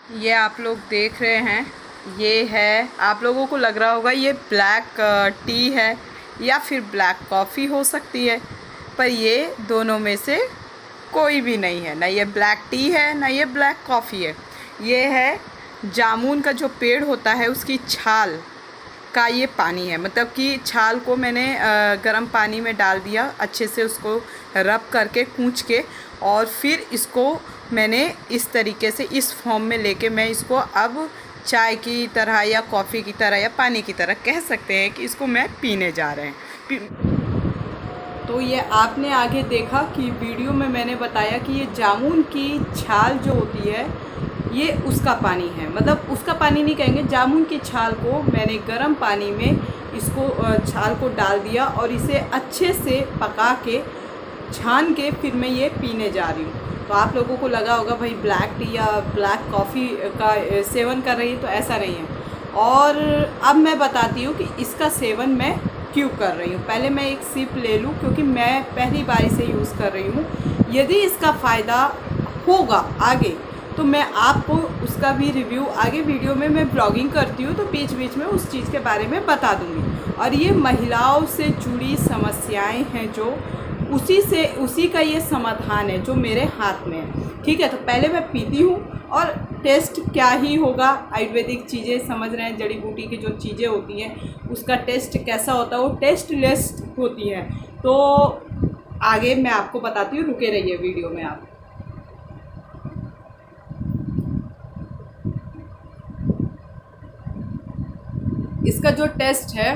ये आप लोग देख रहे हैं, ये है, आप लोगों को लग रहा होगा ये ब्लैक टी है या फिर ब्लैक कॉफ़ी हो सकती है, पर ये दोनों में से कोई भी नहीं है। ना ये ब्लैक टी है, ना ये ब्लैक कॉफ़ी है। ये है जामुन का जो पेड़ होता है उसकी छाल का ये पानी है। मतलब कि छाल को मैंने गर्म पानी में डाल दिया, अच्छे से उसको रब करके कूच के, और फिर इसको मैंने इस तरीके से इस फॉर्म में लेके मैं इसको अब चाय की तरह या कॉफ़ी की तरह या पानी की तरह कह सकते हैं कि इसको मैं पीने जा रहे हैं। तो ये आपने आगे देखा कि वीडियो में मैंने बताया कि ये जामुन की छाल जो होती है ये उसका पानी है। मतलब उसका पानी नहीं कहेंगे, जामुन की छाल को मैंने गर्म पानी में इसको छाल को डाल दिया और इसे अच्छे से पका के छान के फिर मैं ये पीने जा रही हूँ। तो आप लोगों को लगा होगा भाई ब्लैक टी या ब्लैक कॉफ़ी का सेवन कर रही है, तो ऐसा नहीं है। और अब मैं बताती हूँ कि इसका सेवन मैं क्यों कर रही हूँ। पहले मैं एक सिप ले लूँ क्योंकि मैं पहली बार इसे यूज़ कर रही हूँ। यदि इसका फ़ायदा होगा आगे तो मैं आपको उसका भी रिव्यू आगे वीडियो में मैं ब्लॉगिंग करती हूँ तो बीच बीच में उस चीज़ के बारे में बता दूँगी। और ये महिलाओं से जुड़ी समस्याएं हैं जो उसी का ये समाधान है जो मेरे हाथ में है। ठीक है, तो पहले मैं पीती हूँ और टेस्ट क्या ही होगा। आयुर्वेदिक चीज़ें समझ रहे हैं, जड़ी बूटी की जो चीज़ें होती हैं उसका टेस्ट कैसा होता है, वो टेस्टलेस होती है। तो आगे मैं आपको बताती हूँ, रुके रहिए वीडियो में आप। इसका जो टेस्ट है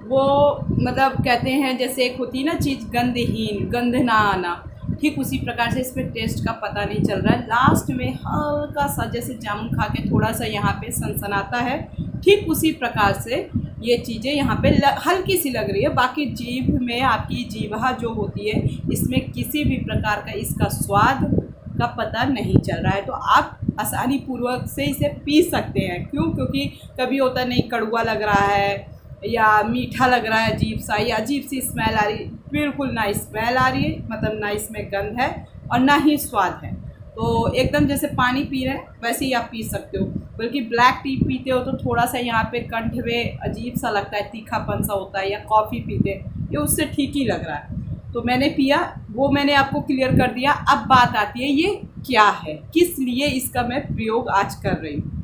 वो मतलब कहते हैं जैसे एक होती है ना चीज़ गंधहीन, गंध ना आना, ठीक उसी प्रकार से इसमें टेस्ट का पता नहीं चल रहा है। लास्ट में हल्का सा जैसे जामुन खा के थोड़ा सा यहाँ पे सनसनाता है, ठीक उसी प्रकार से ये चीज़ें यहाँ पे हल्की सी लग रही है। बाकी जीभ में आपकी जीभा जो होती है इसमें किसी भी प्रकार का इसका स्वाद का पता नहीं चल रहा है। तो आप आसानी पूर्वक से इसे पी सकते हैं। क्यों? क्योंकि कभी होता नहीं कड़वा लग रहा है या मीठा लग रहा है अजीब सा, या अजीब सी स्मेल आ रही, बिल्कुल ना स्मेल आ रही है, मतलब ना इसमें गंध है और ना ही स्वाद है। तो एकदम जैसे पानी पी रहे हैं वैसे ही आप पी सकते हो। बल्कि ब्लैक टी पीते हो तो थोड़ा सा यहाँ पे कंठ में अजीब सा लगता है, तीखापन सा होता है, या कॉफ़ी पीते ये उससे ठीक ही लग रहा है। तो मैंने पिया, वो मैंने आपको क्लियर कर दिया। अब बात आती है ये क्या है, किस लिए इसका मैं प्रयोग आज कर रही हूँ।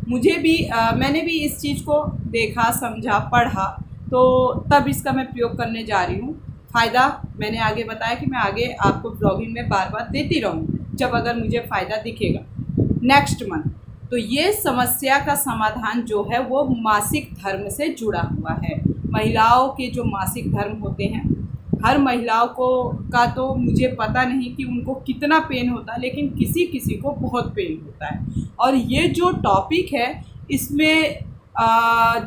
मुझे भी मैंने भी इस चीज़ को देखा, समझा, पढ़ा, तो तब इसका मैं प्रयोग करने जा रही हूँ। फ़ायदा मैंने आगे बताया कि मैं आगे आपको ब्लॉगिंग में बार बार देती रहूँगी जब अगर मुझे फ़ायदा दिखेगा नेक्स्ट मंथ। तो ये समस्या का समाधान जो है वो मासिक धर्म से जुड़ा हुआ है। महिलाओं के जो मासिक धर्म होते हैं, हर महिलाओं को का तो मुझे पता नहीं कि उनको कितना पेन होता है, लेकिन किसी किसी को बहुत पेन होता है। और ये जो टॉपिक है इसमें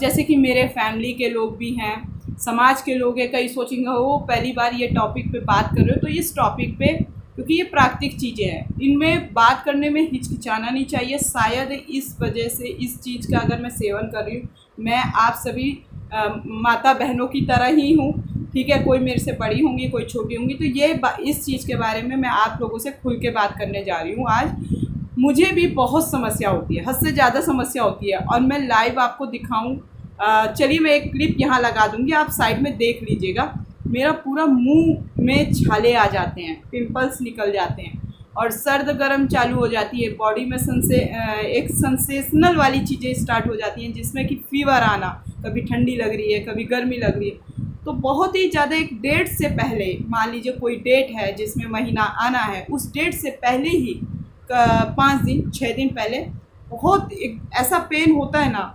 जैसे कि मेरे फैमिली के लोग भी हैं, समाज के लोग हैं, कई सोचेंगे वो पहली बार ये टॉपिक पे बात कर रहे हो। तो इस टॉपिक पे क्योंकि ये प्राकृतिक चीज़ें हैं, इनमें बात करने में हिचकिचाना नहीं चाहिए। शायद इस वजह से इस चीज़ का अगर मैं सेवन कर रही हूँ, मैं आप सभी माता बहनों की तरह ही हूँ, ठीक है, कोई मेरे से बड़ी होंगी, कोई छोटी होंगी। तो ये इस चीज़ के बारे में मैं आप लोगों से खुल के बात करने जा रही हूँ आज। मुझे भी बहुत समस्या होती है, हद से ज़्यादा समस्या होती है, और मैं लाइव आपको दिखाऊं। चलिए मैं एक क्लिप यहाँ लगा दूँगी, आप साइड में देख लीजिएगा। मेरा पूरा मुंह में छाले आ जाते हैं, पिंपल्स निकल जाते हैं, और सर्द गर्म चालू हो जाती है बॉडी में। एक सेंसेशनल वाली चीज़ें स्टार्ट हो जाती हैं जिसमें कि फीवर आना, कभी ठंडी लग रही है, कभी गर्मी लग रही है। तो बहुत ही ज़्यादा एक डेट से पहले, मान लीजिए कोई डेट है जिसमें महीना आना है, उस डेट से पहले ही 5 दिन 6 दिन पहले बहुत एक ऐसा पेन होता है ना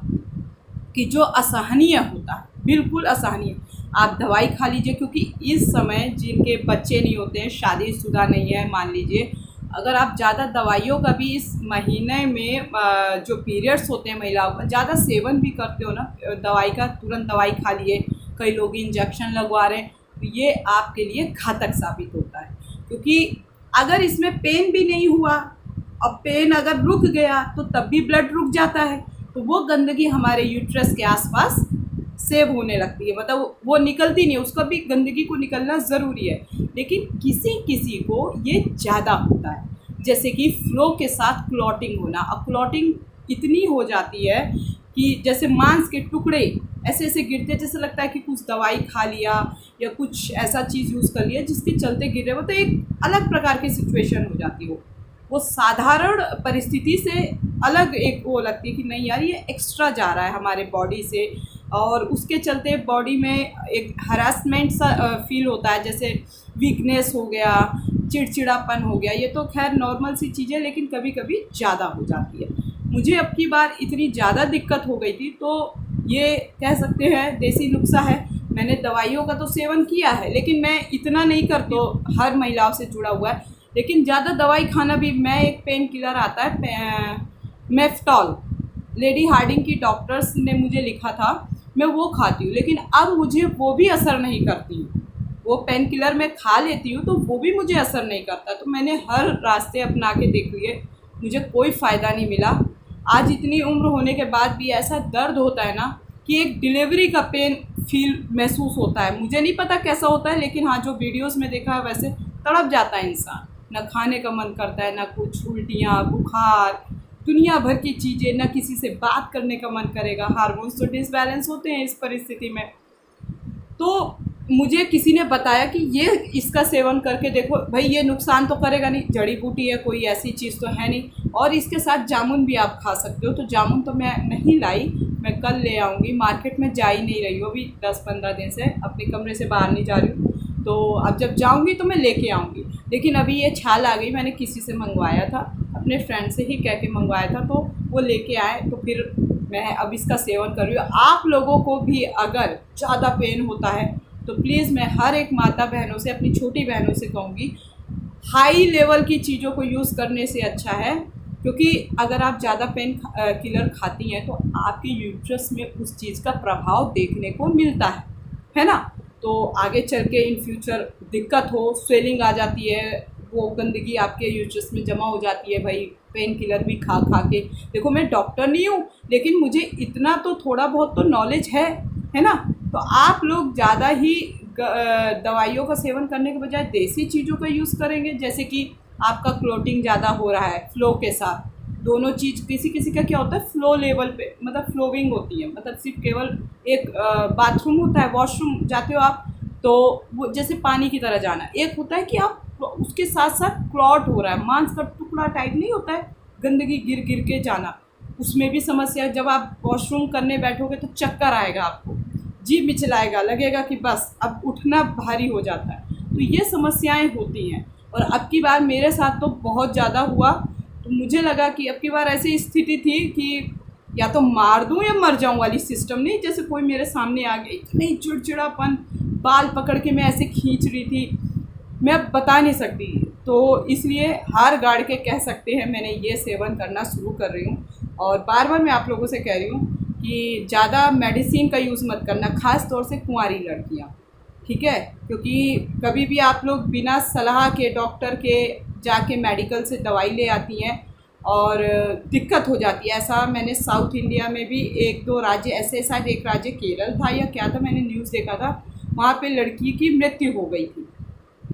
कि जो असहनीय होता है, बिल्कुल असहनीय। आप दवाई खा लीजिए, क्योंकि इस समय जिनके बच्चे नहीं होते हैं, शादीशुदा नहीं है, मान लीजिए, अगर आप ज़्यादा दवाइयों का भी इस महीने में जो पीरियड्स होते हैं महिलाओं का ज़्यादा सेवन भी करते हो ना, दवाई का, तुरंत दवाई खा लिए, कई लोग इंजेक्शन लगवा रहे हैं, तो ये आपके लिए घातक साबित होता है। क्योंकि अगर इसमें पेन भी नहीं हुआ, अब पेन अगर रुक गया तो तब भी ब्लड रुक जाता है, तो वो गंदगी हमारे यूट्रस के आसपास सेव होने लगती है, मतलब वो निकलती नहीं, उसका भी गंदगी को निकलना ज़रूरी है। लेकिन किसी किसी को ये ज़्यादा होता है, जैसे कि फ्लो के साथ क्लॉटिंग होना। अब क्लॉटिंग इतनी हो जाती है कि जैसे मांस के टुकड़े ऐसे ऐसे गिरते, जैसे लगता है कि कुछ दवाई खा लिया या कुछ ऐसा चीज़ यूज़ कर लिया जिसके चलते गिर रहे हो, तो एक अलग प्रकार की सिचुएशन हो जाती हो। वो साधारण परिस्थिति से अलग एक वो लगती है कि नहीं यार, ये एक्स्ट्रा जा रहा है हमारे बॉडी से, और उसके चलते बॉडी में एक हरासमेंट सा फील होता है, जैसे वीकनेस हो गया, चिड़चिड़ापन हो गया। ये तो खैर नॉर्मल सी चीज़ें, लेकिन कभी कभी ज़्यादा हो जाती है। मुझे अब की बार इतनी ज़्यादा दिक्कत हो गई थी, तो ये कह सकते हैं देसी नुस्खा है। मैंने दवाइयों का तो सेवन किया है, लेकिन मैं इतना नहीं करती, तो हर महिलाओं से जुड़ा हुआ है। लेकिन ज़्यादा दवाई खाना भी, मैं एक पेन किलर आता है मेफ्टॉल, लेडी हार्डिंग की डॉक्टर्स ने मुझे लिखा था, मैं वो खाती हूँ, लेकिन अब मुझे वो भी असर नहीं करती। वो पेन किलर मैं खा लेती हूँ तो वो भी मुझे असर नहीं करता। तो मैंने हर रास्ते अपना के देख लिए, मुझे कोई फ़ायदा नहीं मिला। आज इतनी उम्र होने के बाद भी ऐसा दर्द होता है ना कि एक डिलीवरी का पेन फील महसूस होता है। मुझे नहीं पता कैसा होता है, लेकिन हाँ, जो वीडियोस में देखा है वैसे तड़प जाता है इंसान। ना खाने का मन करता है, ना कुछ, उल्टियाँ, बुखार, दुनिया भर की चीज़ें, ना किसी से बात करने का मन करेगा। हार्मोन्स तो डिसबैलेंस होते हैं इस परिस्थिति में। तो मुझे किसी ने बताया कि ये इसका सेवन करके देखो भाई, ये नुकसान तो करेगा नहीं, जड़ी बूटी है, कोई ऐसी चीज़ तो है नहीं, और इसके साथ जामुन भी आप खा सकते हो। तो जामुन तो मैं नहीं लाई, मैं कल ले आऊँगी। मार्केट में जा ही नहीं रही हूँ अभी 10-15 दिन से, अपने कमरे से बाहर नहीं जा रही हूँ, तो अब जब जाऊँगी तो मैं लेके आऊँगी। लेकिन अभी ये छाल आ गई, मैंने किसी से मंगवाया था, अपने फ्रेंड से ही कह के मंगवाया था, तो वो लेके आए, तो फिर मैं अब इसका सेवन कर रही हूँ। आप लोगों को भी अगर ज़्यादा पेन होता है तो प्लीज़ मैं हर एक माता बहनों से, अपनी छोटी बहनों से कहूँगी, हाई लेवल की चीज़ों को यूज़ करने से अच्छा है, क्योंकि अगर आप ज़्यादा पेन किलर खाती हैं तो आपके यूट्रस में उस चीज़ का प्रभाव देखने को मिलता है ना। तो आगे चल के इन फ्यूचर दिक्कत हो, स्वेलिंग आ जाती है, वो गंदगी आपके यूट्रस में जमा हो जाती है भाई, पेन किलर भी खा खा के। देखो मैं डॉक्टर नहीं हूँ, लेकिन मुझे इतना तो थोड़ा बहुत तो नॉलेज है ना। तो आप लोग ज़्यादा ही दवाइयों का सेवन करने के बजाय देसी चीज़ों का यूज़ करेंगे, जैसे कि आपका क्लोटिंग ज़्यादा हो रहा है फ्लो के साथ, दोनों चीज़, किसी किसी का क्या होता है फ्लो लेवल पे, मतलब फ्लोविंग होती है, मतलब सिर्फ केवल एक बाथरूम होता है, वॉशरूम जाते हो आप तो वो जैसे पानी की तरह जाना, एक होता है कि आप उसके साथ साथ क्लॉट हो रहा है, मांस का टुकड़ा टाइप नहीं होता है, गंदगी गिर गिर के जाना, उसमें भी समस्या है। जब आप वॉशरूम करने बैठोगे तो चक्कर आएगा, आपको जी मिचलाएगा, लगेगा कि बस अब उठना भारी हो जाता है। तो ये समस्याएं होती हैं, और अब की बार मेरे साथ तो बहुत ज़्यादा हुआ। तो मुझे लगा कि अब की बार ऐसी स्थिति थी कि या तो मार दूं या मर जाऊं वाली सिस्टम, नहीं जैसे कोई मेरे सामने आ गई, इतनी चिड़चिड़ापन, बाल पकड़ के मैं ऐसे खींच रही थी, मैं अब बता नहीं सकती। तो इसलिए हार गाड़ के कह सकते हैं मैंने ये सेवन करना शुरू कर रही हूँ। और बार बार मैं आप लोगों से कह रही हूँ कि ज़्यादा मेडिसिन का यूज़ मत करना, ख़ास तौर से कुंवारी लड़कियाँ, ठीक है। क्योंकि कभी भी आप लोग बिना सलाह के डॉक्टर के जाके मेडिकल से दवाई ले आती हैं और दिक्कत हो जाती है। ऐसा मैंने साउथ इंडिया में भी 1-2 राज्य ऐसे, शायद एक राज्य केरल था या क्या था, मैंने न्यूज़ देखा था, वहाँ पे लड़की की मृत्यु हो गई थी।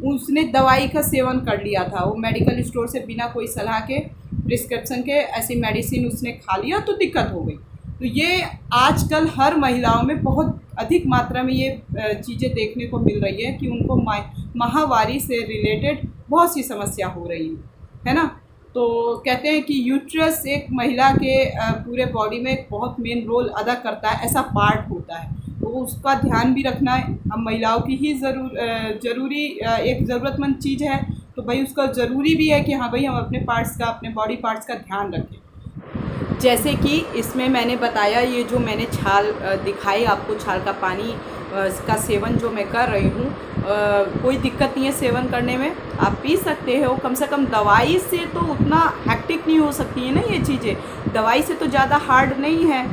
उसने दवाई का सेवन कर लिया था, वो मेडिकल स्टोर से बिना कोई सलाह के, प्रिस्क्रिप्शन के ऐसी मेडिसिन उसने खा लिया तो दिक्कत हो गई। तो ये आजकल हर महिलाओं में बहुत अधिक मात्रा में ये चीज़ें देखने को मिल रही है कि उनको माहवारी से रिलेटेड बहुत सी समस्या हो रही है ना। तो कहते हैं कि यूट्रस एक महिला के पूरे बॉडी में एक बहुत मेन रोल अदा करता है, ऐसा पार्ट होता है, तो उसका ध्यान भी रखना है। हम महिलाओं की ही ज़रूरी एक ज़रूरतमंद चीज़ है, तो भाई उसका ज़रूरी भी है कि हाँ भाई हम अपने पार्ट्स का, अपने बॉडी पार्ट्स का ध्यान रखें। जैसे कि इसमें मैंने बताया, ये जो मैंने छाल दिखाई आपको, छाल का पानी का सेवन जो मैं कर रही हूँ, कोई दिक्कत नहीं है सेवन करने में, आप पी सकते हो। कम से कम दवाई से तो उतना हैक्टिक नहीं हो सकती है ना ये चीज़ें, दवाई से तो ज़्यादा हार्ड नहीं है,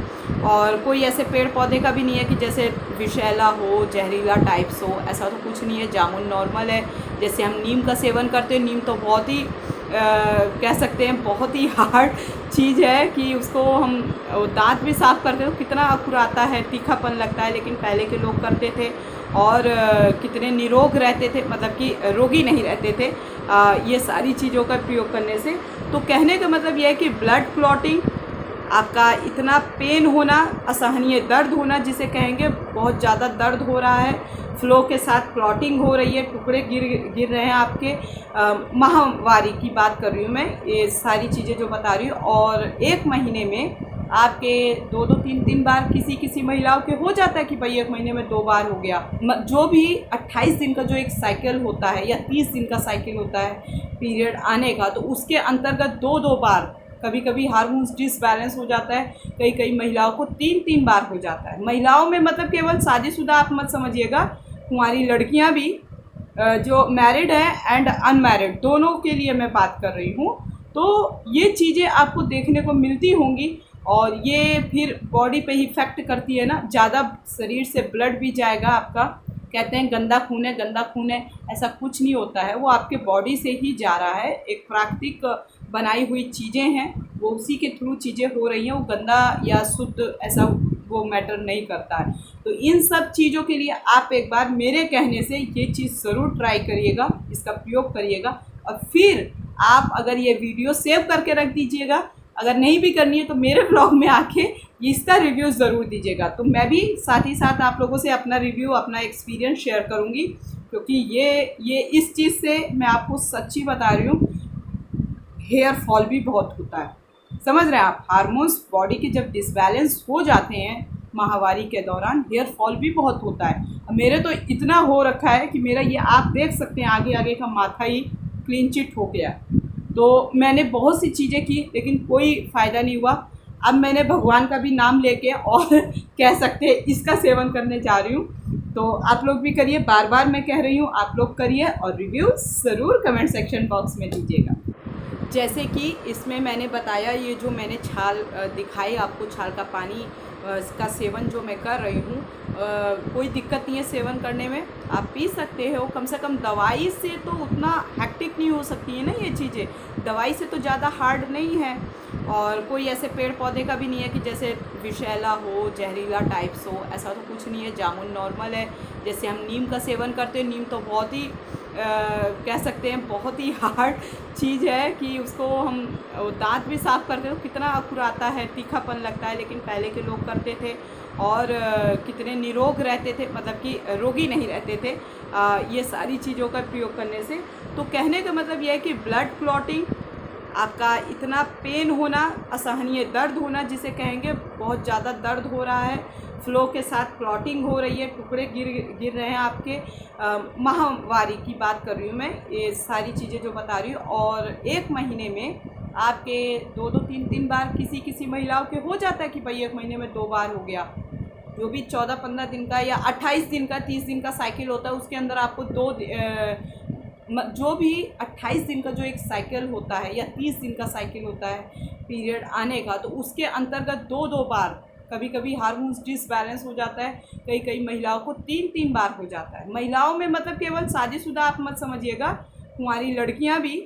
और कोई ऐसे पेड़ पौधे का भी नहीं है कि जैसे विषैला हो, जहरीला टाइप्स हो, ऐसा तो कुछ नहीं है। जामुन नॉर्मल है, जैसे हम नीम का सेवन करते हैं, नीम तो बहुत ही कह सकते हैं बहुत ही हार्ड चीज़ है कि उसको हम दांत भी साफ़ करते हो कितना अकुराता है, तीखापन लगता है, लेकिन पहले के लोग करते थे और कितने निरोग रहते थे, मतलब कि रोगी नहीं रहते थे ये सारी चीज़ों का प्रयोग करने से। तो कहने का मतलब यह है कि ब्लड क्लॉटिंग, आपका इतना पेन होना, असहनीय दर्द होना जिसे कहेंगे, बहुत ज़्यादा दर्द हो रहा है, फ्लो के साथ क्लॉटिंग हो रही है, टुकड़े गिर रहे हैं आपके, माहवारी की बात कर रही हूँ मैं, ये सारी चीज़ें जो बता रही हूँ। और 1 महीने में आपके 2-2, 3-3 बार किसी महिलाओं के हो जाता है कि भाई 1 महीने में 2 बार हो गया। जो भी 28 दिन का जो एक साइकिल होता है या 30 दिन का साइकिल होता है पीरियड आने का, तो उसके अंतर्गत 2-2 बार, कभी कभी हार्मोन्स डिसबैलेंस हो जाता है, कई महिलाओं को 3-3 बार हो जाता है। महिलाओं में मतलब केवल शादीशुदा आप मत समझिएगा, कुंवारी लड़कियां भी जो मैरिड है एंड अनमैरिड, दोनों के लिए मैं बात कर रही हूँ। तो ये चीज़ें आपको देखने को मिलती होंगी और ये फिर बॉडी पे ही इफेक्ट करती है ना, ज़्यादा शरीर से ब्लड भी जाएगा आपका। कहते हैं गंदा खून है, ऐसा कुछ नहीं होता है, वो आपके बॉडी से ही जा रहा है, एक प्राकृतिक बनाई हुई चीज़ें हैं, वो उसी के थ्रू चीज़ें हो रही हैं, वो गंदा या शुद्ध ऐसा वो मैटर नहीं करता है। तो इन सब चीज़ों के लिए आप एक बार मेरे कहने से ये चीज़ ज़रूर ट्राई करिएगा, इसका प्रयोग करिएगा, और फिर आप अगर ये वीडियो सेव करके रख दीजिएगा। अगर नहीं भी करनी है तो मेरे ब्लॉग में आके इसका रिव्यू ज़रूर दीजिएगा, तो मैं भी साथ ही साथ आप लोगों से अपना रिव्यू, अपना एक्सपीरियंस शेयर करूँगी, क्योंकि ये इस चीज़ से मैं आपको सच्ची बता रही हूँ, हेयर फॉल भी बहुत होता है। समझ रहे हैं आप, हार्मोन्स बॉडी के जब डिसबैलेंस हो जाते हैं माहवारी के दौरान, हेयर फॉल भी बहुत होता है। मेरे तो इतना हो रखा है कि मेरा ये आप देख सकते हैं, आगे का माथा ही क्लीन चिट हो गया। तो मैंने बहुत सी चीज़ें की लेकिन कोई फ़ायदा नहीं हुआ। अब मैंने भगवान का भी नाम लेके और कह सकते हैं इसका सेवन करने जा रही हूँ। तो आप लोग भी करिए, बार बार मैं कह रही हूँ, आप लोग करिए और रिव्यू ज़रूर कमेंट सेक्शन बॉक्स में दीजिएगा। जैसे कि इसमें मैंने बताया, ये जो मैंने छाल दिखाई आपको, छाल का पानी का सेवन जो मैं कर रही हूँ, कोई दिक्कत नहीं है सेवन करने में, आप पी सकते हो। कम से कम दवाई से तो उतना हैक्टिक नहीं हो सकती है ना ये चीज़ें, दवाई से तो ज़्यादा हार्ड नहीं है, और कोई ऐसे पेड़ पौधे का भी नहीं है कि जैसे विषैला हो, जहरीला टाइप्स हो, ऐसा तो कुछ नहीं है। जामुन नॉर्मल है, जैसे हम नीम का सेवन करते हैं, नीम तो बहुत ही कह सकते हैं बहुत ही हार्ड चीज़ है कि उसको हम दांत भी साफ़ करते हैं तो कितना अकुराता है, तीखापन लगता है, लेकिन पहले के लोग करते थे और कितने निरोग रहते थे, मतलब कि रोगी नहीं रहते थे ये सारी चीज़ों का प्रयोग करने से। तो कहने का मतलब यह है कि ब्लड क्लॉटिंग, आपका इतना पेन होना, असहनीय दर्द होना जिसे कहेंगे, बहुत ज़्यादा दर्द हो रहा है, फ्लो के साथ क्लॉटिंग हो रही है, टुकड़े गिर रहे हैं आपके, माहवारी की बात कर रही हूँ मैं, ये सारी चीज़ें जो बता रही हूँ। और 1 महीने में आपके 2-2, 3-3 बार किसी महिलाओं के हो जाता है कि भाई 1 महीने में 2 बार हो गया। जो भी 14-15 दिन का या 28 दिन का, 30 दिन का साइकिल होता है, उसके अंदर आपको जो भी 28 दिन का जो एक साइकिल होता है या 30 दिन का साइकिल होता है पीरियड आने का, तो उसके अंतर्गत 2-2 बार, कभी कभी हार्मोन्स डिसबैलेंस हो जाता है, कई महिलाओं को 3-3 बार हो जाता है। महिलाओं में मतलब केवल शादीशुदा आप मत समझिएगा, कुंवारी लड़कियां भी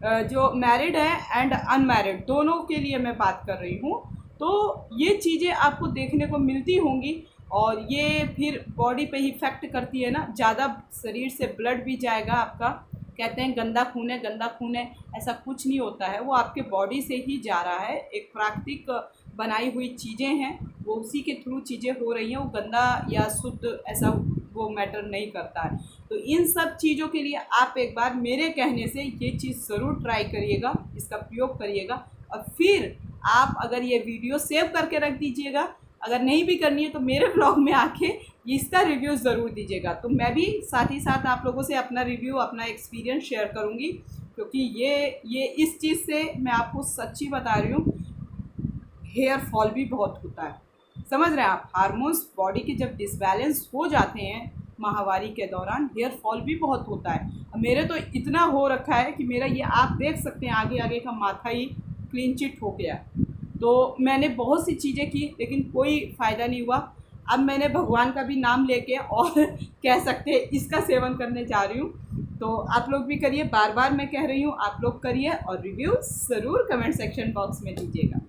जो मैरिड है एंड अनमैरिड, दोनों के लिए मैं बात कर रही हूँ। तो ये चीज़ें आपको देखने को मिलती होंगी और ये फिर बॉडी पे ही इफेक्ट करती है ना, ज़्यादा शरीर से ब्लड भी जाएगा आपका। कहते हैं गंदा खून है, ऐसा कुछ नहीं होता है, वो आपके बॉडी से ही जा रहा है, एक प्राकृतिक बनाई हुई चीज़ें हैं, वो उसी के थ्रू चीज़ें हो रही हैं, वो गंदा या शुद्ध ऐसा वो मैटर नहीं करता है। तो इन सब चीज़ों के लिए आप एक बार मेरे कहने से ये चीज़ ज़रूर ट्राई करिएगा, इसका प्रयोग करिएगा, और फिर आप अगर ये वीडियो सेव करके रख दीजिएगा। अगर नहीं भी करनी है तो मेरे ब्लॉग में आके इसका रिव्यू ज़रूर दीजिएगा, तो मैं भी साथ ही साथ आप लोगों से अपना रिव्यू, अपना एक्सपीरियंस शेयर करूँगी, क्योंकि ये इस चीज़ से मैं आपको सच्ची बता रही हूँ, हेयर फॉल भी बहुत होता है। समझ रहे हैं आप, हार्मोन्स बॉडी के जब डिसबैलेंस हो जाते हैं माहवारी के दौरान, हेयर फॉल भी बहुत होता है। मेरे तो इतना हो रखा है कि मेरा ये आप देख सकते हैं, आगे का माथा ही क्लीन चिट हो गया। तो मैंने बहुत सी चीज़ें की लेकिन कोई फ़ायदा नहीं हुआ। अब मैंने भगवान का भी नाम लेके और कह सकते हैं इसका सेवन करने जा रही हूँ। तो आप लोग भी करिए, बार बार मैं कह रही हूँ, आप लोग करिए और रिव्यू ज़रूर कमेंट सेक्शन बॉक्स में दीजिएगा।